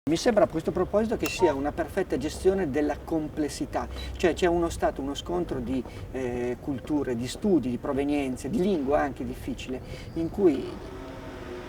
Mi sembra a questo proposito che sia una perfetta gestione della complessità, cioè c'è uno scontro di culture, di studi, di provenienze, di lingua anche difficile, in cui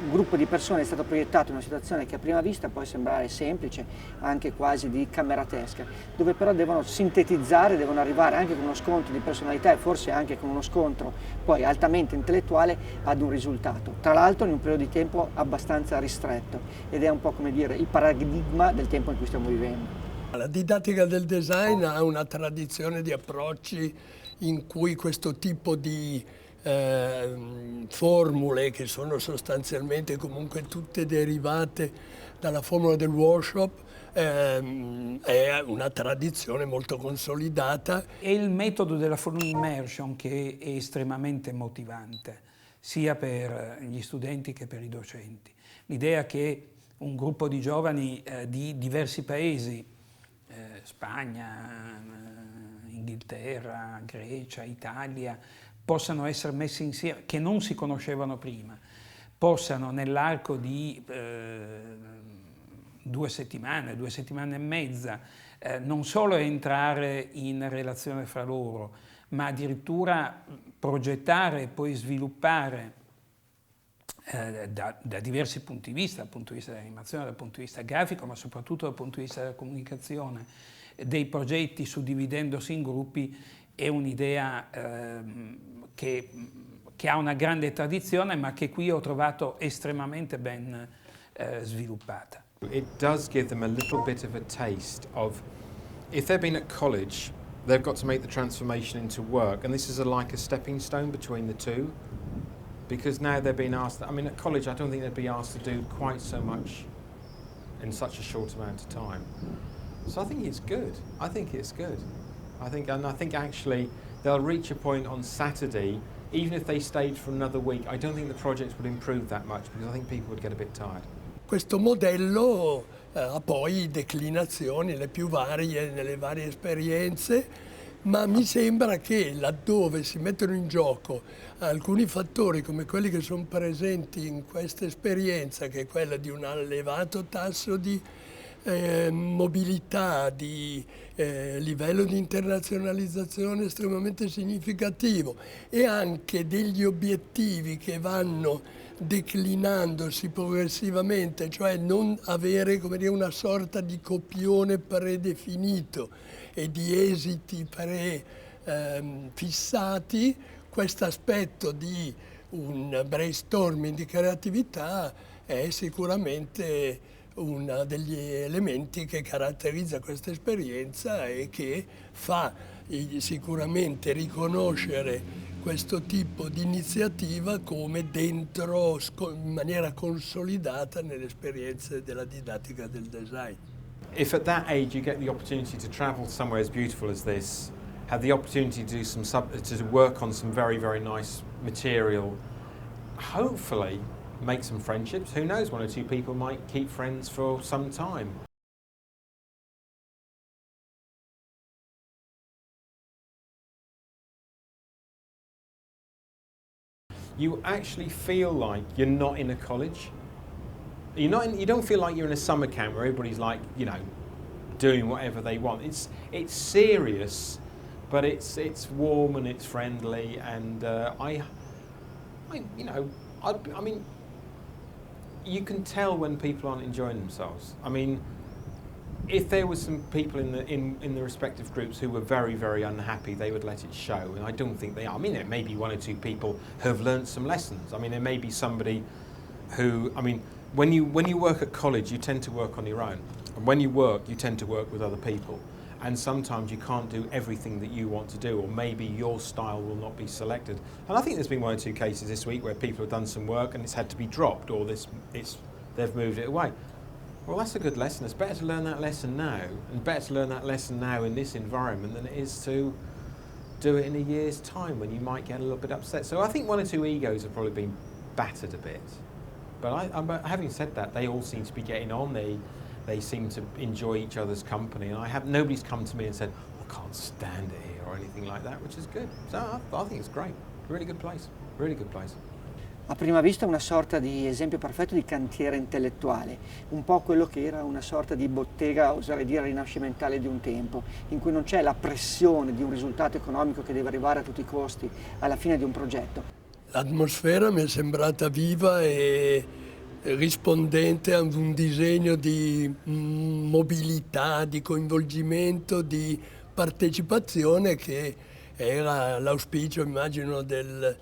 un gruppo di persone è stato proiettato in una situazione che a prima vista può sembrare semplice, anche quasi di cameratesca, dove però devono sintetizzare, devono arrivare anche con uno scontro di personalità e forse anche con uno scontro poi altamente intellettuale ad un risultato, tra l'altro in un periodo di tempo abbastanza ristretto, ed è un po' come dire il paradigma del tempo in cui stiamo vivendo. La didattica del design ha una tradizione di approcci in cui questo tipo di formule, che sono sostanzialmente comunque tutte derivate dalla formula del workshop, è una tradizione molto consolidata. È il metodo della full immersion che è estremamente motivante, sia per gli studenti che per i docenti. L'idea che un gruppo di giovani di diversi paesi, Spagna, Inghilterra, Grecia, Italia, possano essere messi insieme, che non si conoscevano prima, possano nell'arco di 2 settimane e mezza, non solo entrare in relazione fra loro, ma addirittura progettare e poi sviluppare da diversi punti di vista, dal punto di vista dell'animazione, dal punto di vista grafico, ma soprattutto dal punto di vista della comunicazione, dei progetti suddividendosi in gruppi, è un'idea che ha una grande tradizione, ma che qui ho trovato estremamente ben sviluppata. It does give them a little bit of a taste of, if they've been at college, they've got to make the transformation into work, and this is like a stepping stone between the two, because now they're being asked, I mean at college I don't think they'd be asked to do quite so much in such a short amount of time. So I think it's good. I think it's good. I think actually they'll reach a point on Saturday, even if they stayed for another week, I don't think the projects would improve that much, because I think people would get a bit tired. Questo modello ha poi declinazioni le più varie nelle varie esperienze, ma mi sembra che laddove si mettono in gioco alcuni fattori come quelli che sono presenti in questa esperienza, che è quella di un elevato tasso di mobilità, di livello di internazionalizzazione estremamente significativo, e anche degli obiettivi che vanno declinandosi progressivamente, cioè non avere, come dire, una sorta di copione predefinito e di esiti fissati. Questo aspetto di un brainstorming di creatività è sicuramente uno degli elementi che caratterizza questa esperienza e che fa sicuramente riconoscere questo tipo di iniziativa come dentro, in maniera consolidata nelle esperienze della didattica del design. If at that age you get the opportunity to travel somewhere as beautiful as this, have the opportunity to do to work on some very, very nice material, hopefully make some friendships. Who knows, 1 or 2 people might keep friends for some time. You actually feel like you're not in a college. You don't feel like you're in a summer camp where everybody's like, you know, doing whatever they want. It's serious, but it's warm and it's friendly, and I mean, you can tell when people aren't enjoying themselves. I mean, if there were some people in the respective groups who were very, very unhappy, they would let it show, and I don't think they are. I mean, there may be 1 or 2 people who have learned some lessons. I mean, there may be somebody who, I mean, when you work at college, you tend to work on your own, and when you work, you tend to work with other people, and sometimes you can't do everything that you want to do, or maybe your style will not be selected. And I think there's been 1 or 2 cases this week where people have done some work and it's had to be dropped, or they've moved it away. Well, that's a good lesson. It's better to learn that lesson now, and better to learn that lesson now in this environment than it is to do it in a year's time when you might get a little bit upset. So I think 1 or 2 egos have probably been battered a bit. But having said that, they all seem to be getting on. They seem to enjoy each other's company, and nobody's come to me and said, oh, I can't stand it here or anything like that, which is good. So I think it's great. Really good place. Really good place. A prima vista una sorta di esempio perfetto di cantiere intellettuale, un po' quello che era una sorta di bottega, oserei dire, rinascimentale di un tempo, in cui non c'è la pressione di un risultato economico che deve arrivare a tutti i costi alla fine di un progetto. L'atmosfera mi è sembrata viva e rispondente a un disegno di mobilità, di coinvolgimento, di partecipazione che era l'auspicio, immagino, del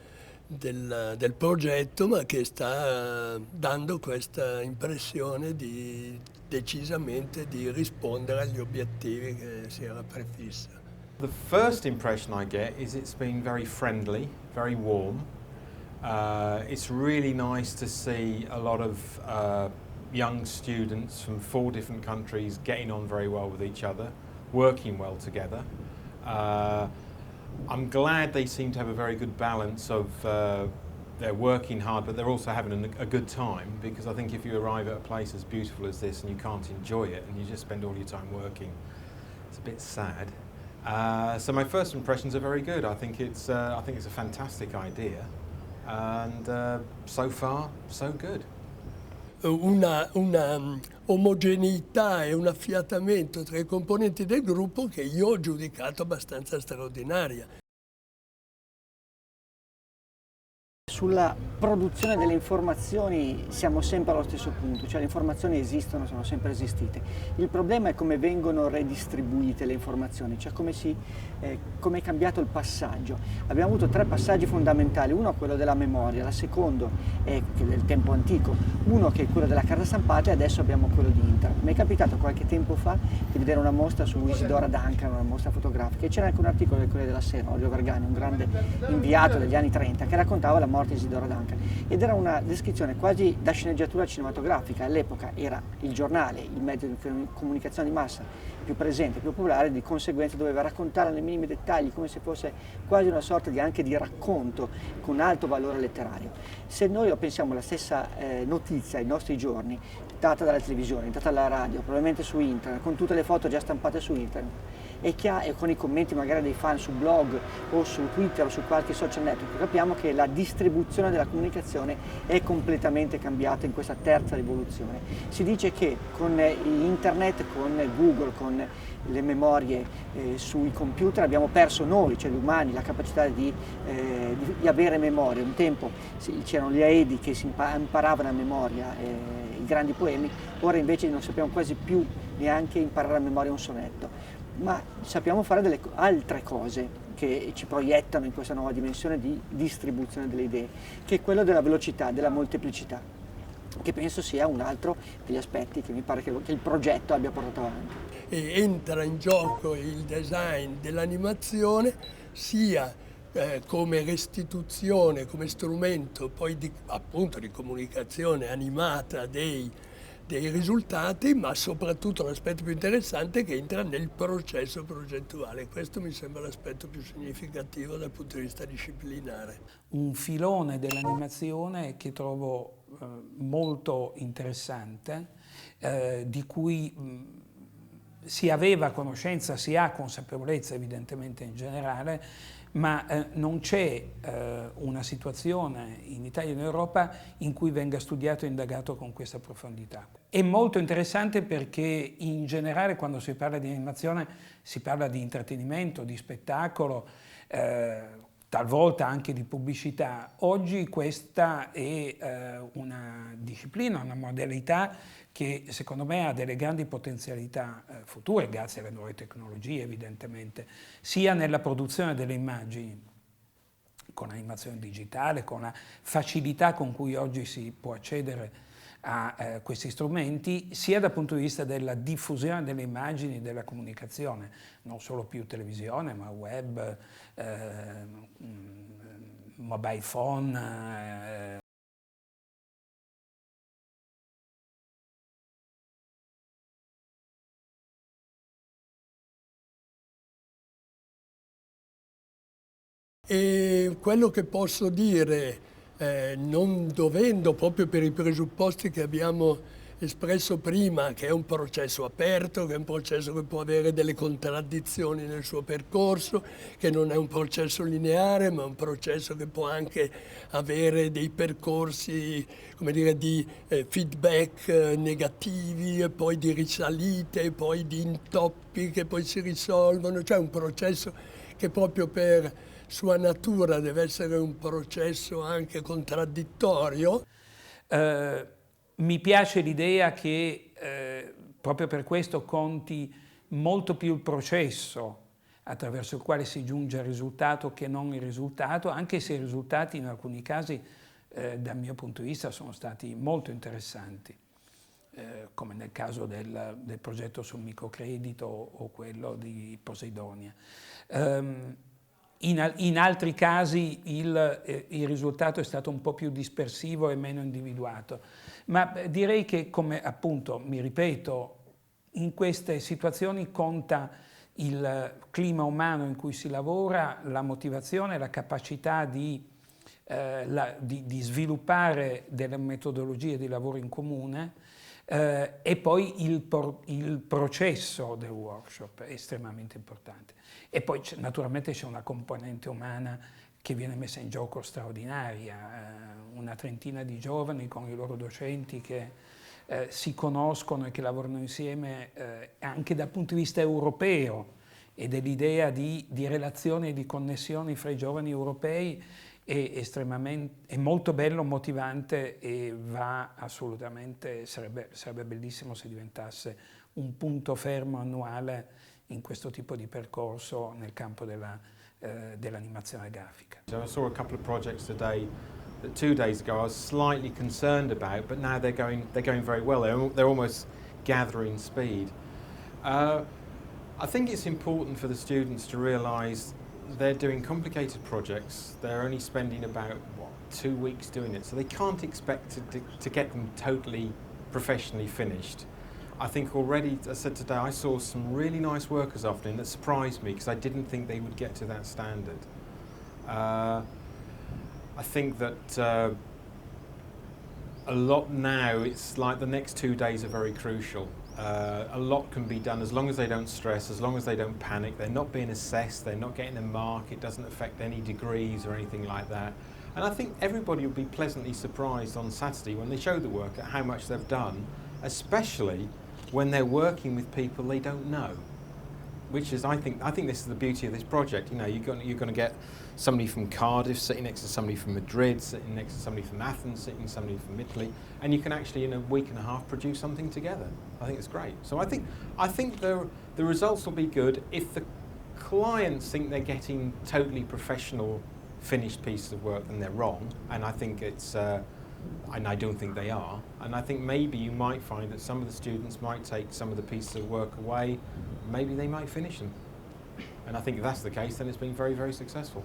progetto, ma che sta dando questa impressione decisamente di rispondere agli obiettivi che si era prefissa. The first impression I get is it's been very friendly, very warm. It's really nice to see a lot of young students from 4 different countries getting on very well with each other, working well together. I'm glad they seem to have a very good balance of they're working hard, but they're also having a good time, because I think if you arrive at a place as beautiful as this and you can't enjoy it and you just spend all your time working, it's a bit sad. So my first impressions are very good. I think it's a fantastic idea, and so far so good. Una omogeneità e un affiatamento tra i componenti del gruppo che io ho giudicato abbastanza straordinaria. Sulla produzione delle informazioni siamo sempre allo stesso punto, cioè le informazioni esistono, sono sempre esistite. Il problema è come vengono redistribuite le informazioni, cioè come è cambiato il passaggio. Abbiamo avuto 3 passaggi fondamentali, uno quello della memoria, il secondo è del tempo antico, uno che è quello della carta stampata, e adesso abbiamo quello di internet. Mi è capitato qualche tempo fa di vedere una mostra su Isidora Duncan, una mostra fotografica, e c'era anche un articolo del Corriere della Sera, Orio Vergani, un grande inviato degli anni 30, che raccontava la morte di Isidora Duncan, ed era una descrizione quasi da sceneggiatura cinematografica. All'epoca era il giornale, il mezzo di comunicazione di massa più presente, più popolare, di conseguenza doveva raccontare nei minimi dettagli, come se fosse quasi una sorta anche di racconto con alto valore letterario. Se noi lo pensiamo la stessa notizia ai nostri giorni, data dalla televisione, data dalla radio, probabilmente su internet, con tutte le foto già stampate su internet, e con i commenti magari dei fan su blog o su Twitter o su qualche social network, capiamo che la distribuzione della comunicazione è completamente cambiata in questa terza rivoluzione. Si dice che con internet, con Google, con le memorie sui computer abbiamo perso noi, cioè gli umani, la capacità di avere memoria. Un tempo c'erano gli Aedi che si imparavano a memoria i grandi poemi, ora invece non sappiamo quasi più neanche imparare a memoria un sonetto. Ma sappiamo fare delle altre cose che ci proiettano in questa nuova dimensione di distribuzione delle idee, che è quello della velocità, della molteplicità, che penso sia un altro degli aspetti che mi pare che il progetto abbia portato avanti. E entra in gioco il design dell'animazione sia come restituzione, come strumento poi appunto di comunicazione animata dei risultati, ma soprattutto l'aspetto più interessante è che entra nel processo progettuale. Questo mi sembra l'aspetto più significativo dal punto di vista disciplinare. Un filone dell'animazione che trovo molto interessante, di cui si aveva conoscenza, si ha consapevolezza evidentemente in generale, ma non c'è una situazione in Italia e in Europa in cui venga studiato e indagato con questa profondità. È molto interessante perché in generale quando si parla di animazione si parla di intrattenimento, di spettacolo, talvolta anche di pubblicità. Oggi questa è una disciplina, una modalità che secondo me ha delle grandi potenzialità future, grazie alle nuove tecnologie evidentemente, sia nella produzione delle immagini, con animazione digitale, con la facilità con cui oggi si può accedere a questi strumenti, sia dal punto di vista della diffusione delle immagini e della comunicazione, non solo più televisione, ma web, mobile phone. E quello che posso dire, non dovendo, proprio per i presupposti che abbiamo espresso prima, che è un processo aperto, che è un processo che può avere delle contraddizioni nel suo percorso, che non è un processo lineare, ma è un processo che può anche avere dei percorsi, come dire, di feedback negativi, e poi di risalite, e poi di intoppi che poi si risolvono, cioè un processo che proprio per sua natura deve essere un processo anche contraddittorio. Mi piace l'idea che proprio per questo conti molto più il processo attraverso il quale si giunge al risultato che non il risultato, anche se i risultati in alcuni casi dal mio punto di vista sono stati molto interessanti, come nel caso del progetto sul microcredito o quello di Poseidonia. In altri casi il risultato è stato un po' più dispersivo e meno individuato, ma direi che, come appunto mi ripeto, in queste situazioni conta il clima umano in cui si lavora, la motivazione, la capacità di sviluppare delle metodologie di lavoro in comune, e poi il processo del workshop è estremamente importante. E poi naturalmente c'è una componente umana che viene messa in gioco straordinaria, una trentina di giovani con i loro docenti che si conoscono e che lavorano insieme anche dal punto di vista europeo, e dell'idea di relazioni e di connessioni fra i giovani europei è molto bello, motivante, e va assolutamente, sarebbe bellissimo se diventasse un punto fermo annuale in questo tipo di percorso nel campo dell'animazione grafica. So I saw a couple of projects today that 2 days ago I was slightly concerned about, but now they're going very well. They're almost gathering speed. I think it's important for the students to realise they're doing complicated projects. They're only spending about 2 weeks doing it, so they can't expect to get them totally professionally finished. I think already, as I said today, I saw some really nice work this afternoon that surprised me because I didn't think they would get to that standard. I think that a lot now, it's like the next 2 days are very crucial. A lot can be done as long as they don't stress, as long as they don't panic. They're not being assessed, they're not getting a mark, it doesn't affect any degrees or anything like that. And I think everybody will be pleasantly surprised on Saturday when they show the work at how much they've done, especially when they're working with people they don't know. Which is, I think this is the beauty of this project. You know, you're going to get somebody from Cardiff sitting next to somebody from Madrid, sitting next to somebody from Athens, sitting somebody from Italy, and you can actually in a week and a half produce something together. I think it's great. So I think the results will be good. If the clients think they're getting totally professional, finished pieces of work, then they're wrong. And I think it's, and I don't think they are. And I think maybe you might find that some of the students might take some of the pieces of work away. Maybe they might finish them. And I think if that's the case, then it's been very, very successful.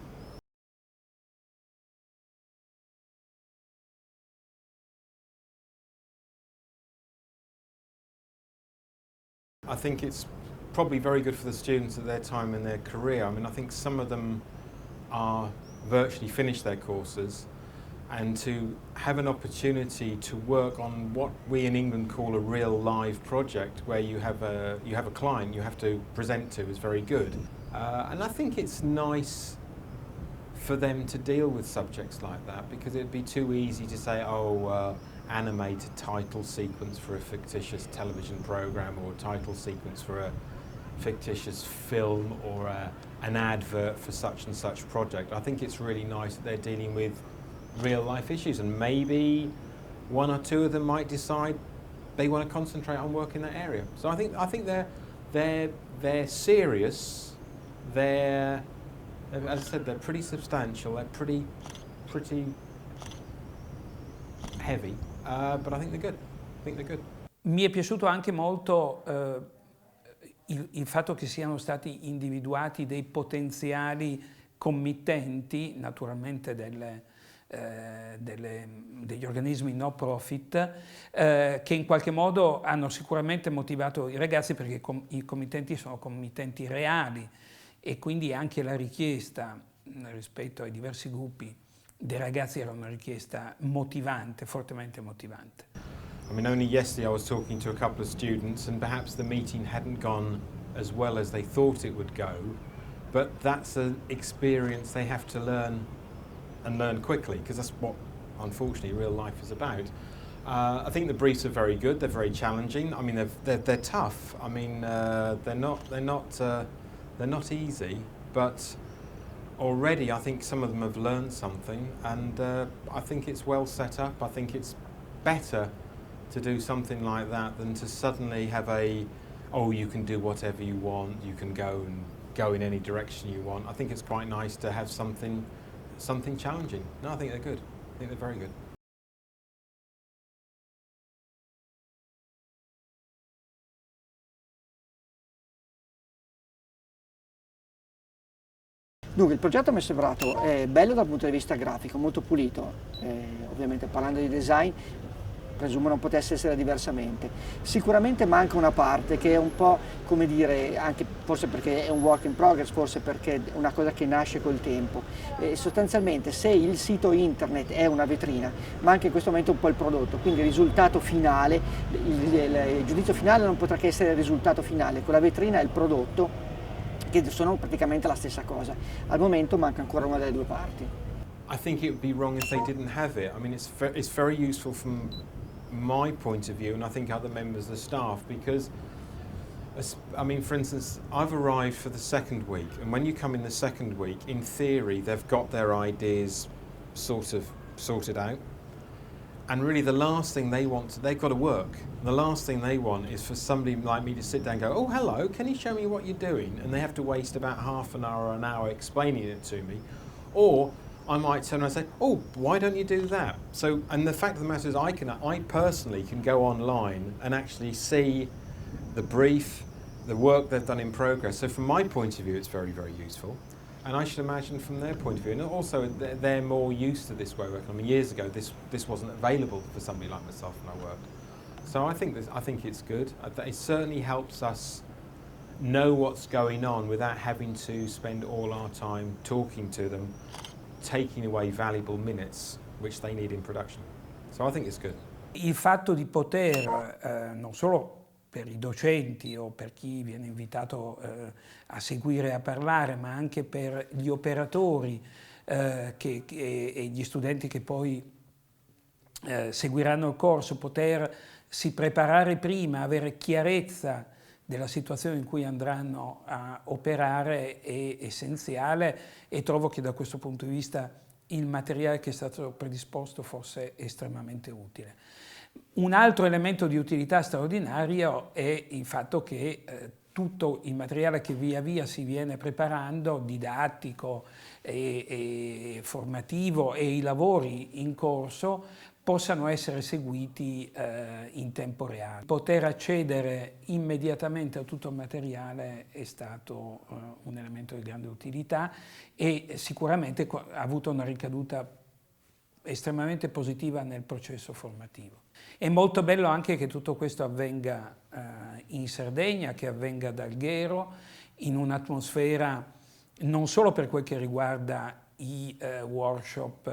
I think it's probably very good for the students at their time in their career. I mean, I think some of them are virtually finished their courses, and to have an opportunity to work on what we in England call a real live project, where you have a client you have to present to, is very good. And I think it's nice for them to deal with subjects like that, because it'd be too easy to say, animate a title sequence for a fictitious television program, or a title sequence for a fictitious film, or an advert for such and such project. I think it's really nice that they're dealing with real life issues, and maybe one or two of them might decide they want to concentrate on work in that area. So I think they're serious. They're, as I said, they're pretty substantial. They're pretty heavy, but I think they're good. Mi è piaciuto anche molto il fatto che siano stati individuati dei potenziali committenti, naturalmente degli organismi no profit, che in qualche modo hanno sicuramente motivato i ragazzi, perché i committenti sono committenti reali, e quindi anche la richiesta rispetto ai diversi gruppi dei ragazzi era una richiesta motivante, fortemente motivante. I mean, only yesterday I was talking to a couple of students and perhaps the meeting hadn't gone as well as they thought it would go, but that's an experience they have to learn and learn quickly, because that's what, unfortunately, real life is about. I think the briefs are very good. They're very challenging. I mean, they're tough. I mean, they're not easy, but already I think some of them have learned something, and I think it's well set up. I think it's better to do something like that than to suddenly have oh, you can do whatever you want, you can go in any direction you want. I think it's quite nice to have something challenging. No, I think they're good. I think they're very good. Dunque, il progetto mi è sembrato bello dal punto di vista grafico, molto pulito, ovviamente parlando di design presumo non potesse essere diversamente. Sicuramente manca una parte che è un po', come dire, anche forse perché è un work in progress, forse perché è una cosa che nasce col tempo. Sostanzialmente se il sito internet è una vetrina, manca in questo momento un po' il prodotto, quindi il risultato finale, il giudizio finale non potrà che essere il risultato finale, con la vetrina e il prodotto, che sono praticamente la stessa cosa. Al momento manca ancora una delle due parti. I think it would be wrong if they didn't have it. I mean, it's very useful from my point of view, and I think other members of the staff, because, I mean, for instance, I've arrived for the second week, and when you come in the second week, in theory, they've got their ideas sort of sorted out. And really the last thing they want, they've got to work. The last thing they want is for somebody like me to sit down and go, oh, hello, can you show me what you're doing? And they have to waste about half an hour or an hour explaining it to me. Or I might turn around and say, oh, why don't you do that? So, and the fact of the matter is I personally can go online and actually see the brief, the work they've done in progress. So from my point of view, it's very, very useful. And I should imagine from their point of view, and also they're more used to this way of working. I mean, years ago, this wasn't available for somebody like myself when I worked. So I think it's good. It certainly helps us know what's going on without having to spend all our time talking to them, taking away valuable minutes which they need in production. So I think it's good. Il fatto di poter, non solo per i docenti o per chi viene invitato a seguire e a parlare, ma anche per gli operatori e gli studenti che poi seguiranno il corso, potersi preparare prima, avere chiarezza della situazione in cui andranno a operare è essenziale, e trovo che da questo punto di vista il materiale che è stato predisposto fosse estremamente utile. Un altro elemento di utilità straordinario è il fatto che tutto il materiale che via via si viene preparando, didattico e formativo, e i lavori in corso possano essere seguiti in tempo reale. Poter accedere immediatamente a tutto il materiale è stato un elemento di grande utilità, e sicuramente ha avuto una ricaduta estremamente positiva nel processo formativo. È molto bello anche che tutto questo avvenga in Sardegna, che avvenga ad Alghero, in un'atmosfera non solo per quel che riguarda i workshop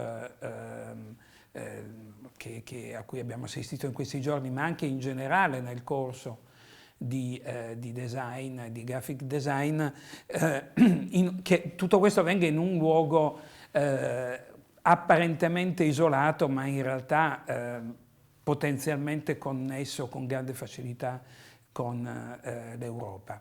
a cui abbiamo assistito in questi giorni, ma anche in generale nel corso di design, di graphic design, che tutto questo avvenga in un luogo apparentemente isolato, ma in realtà potenzialmente connesso con grande facilità con l'Europa.